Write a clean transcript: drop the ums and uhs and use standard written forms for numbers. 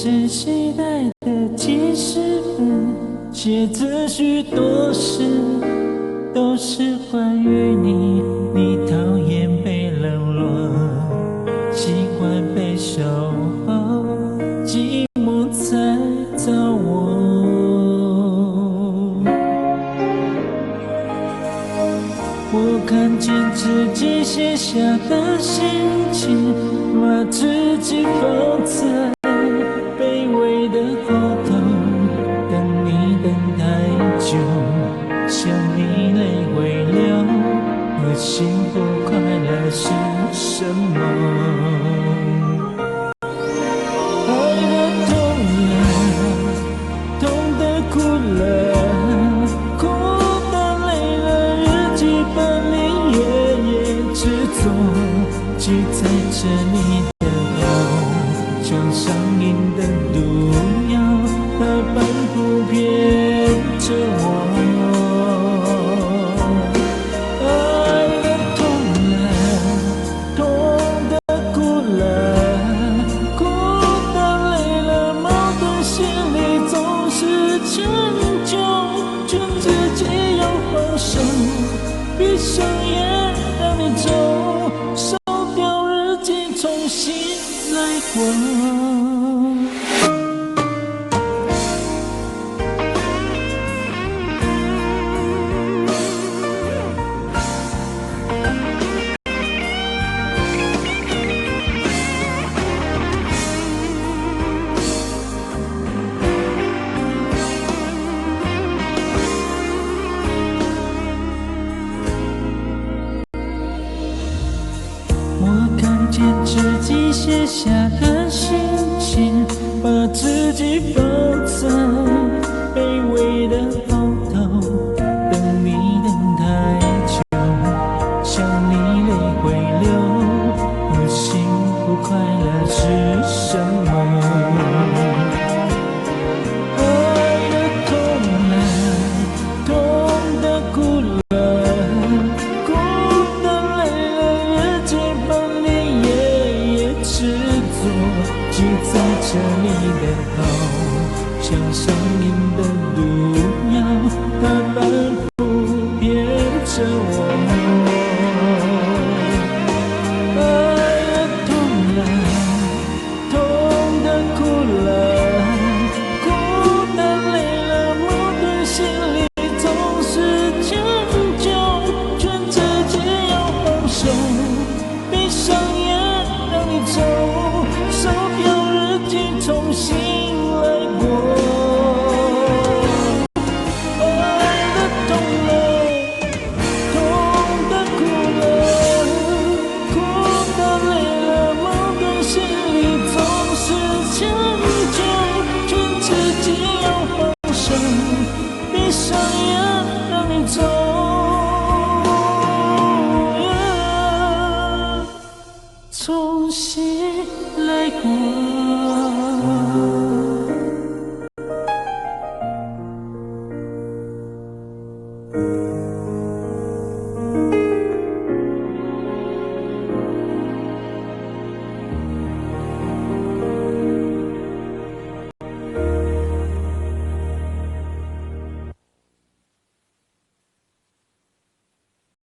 是期待的记事本，写着许多事，都是关于你。你讨厌被冷落，习惯被守候，寂寞才找我。我看见自己写下的心情，把自己放在卑微的后头，等你等太久，想你泪会流，而幸福快乐是什么？爱的痛了，痛的哭了，哭的累了，日记本里夜执着，记载着你的好，像上瘾的毒药，它反复骗着我。爱的痛了，痛的哭了，哭的累了，矛盾心里总是迁就，劝自己要放手，闭上眼让你走，烧掉日记重新来过。我看见自己写下的心情，把自己放在卑微的后头，等你等太久，想你泪会流，而幸福快乐是什么？爱的痛了，痛的哭了，哭的累了，日记本里夜夜执着，记载着你的好，像上瘾的毒药，它反复骗着我。